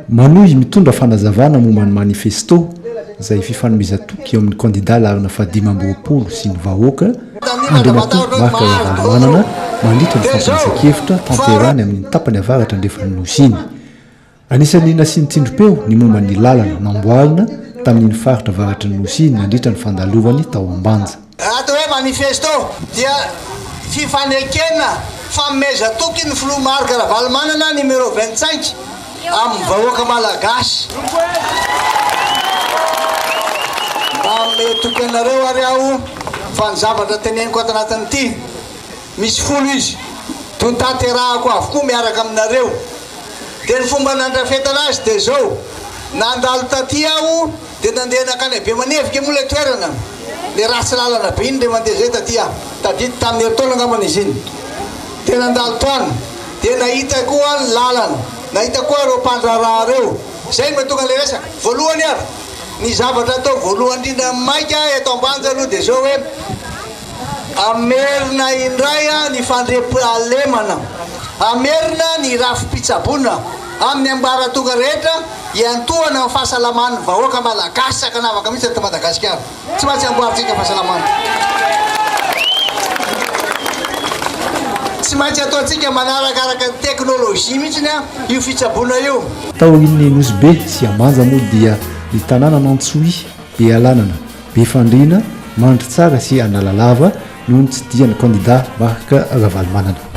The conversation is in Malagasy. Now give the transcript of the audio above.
manohy mitondra fanazavana momba ny manifesto izay fifanomezatoky eo amin'ny kandida larina fahadimam-boapolo sy ny vahoaka andriamatoa Marc Ravalomanana mandritra ny fampiasa-kevitra tanterany amin'ny tapany avaratra andrefa nosiny. Anisan'ny nasiany tsindrom-peo ny momba ny lalana namboarina tamin'ny faritra avaratra nosiny nandritra ny fandalovany tao Ambanja. Atao hoe manifesto dia fifanekena famezatoky ny filoha Marc Ravalomanana numéro 25 amin'ny vahoaka malagasy. Metoky anareo ary aho fa ny zavatra teneniko ato anatin'ity misy folo izy toy tanterahako avokoa miaraka aminareo. Dia ny fomba nandrafetana azy dia zao: nandalo taty aho dia nandeha nakany be manevika moa le toerana, le ratsy lalana be iny le mandeha zay taty aho tadity tamin'ny herintaona angambany izy iny. Dia nandalo toany dia nahita koa ny lalana, nahita koa reo mpandraraha reo. Zay no mahatonga le resaka voalohany ary ny zavatra atao voalohany indrindra maika eto Ambanja aloha dia zao hoe amerina indray ny fandriam-pahalemana, amerina ny rafi-pitsabona amin'ny ambaratonga rehetra iantohana amin'ny fahasalaman'ny vahoaka malagasy sakanavaka mihitsy eto Madagasikara. Tsy maintsy amboaritsika fahasalamana, tsy maintsy ataontsika manarakaraka ny teknôlôjia mihitsy io fitsabona io. Tao amin'ny Nosbe sy Ambanja moa dia ny tanàna n'Antsohy, be alanana, be fandriana, mandry tsara sy analalava noho ny tsidian'ny kandida Marc Ravalomanana.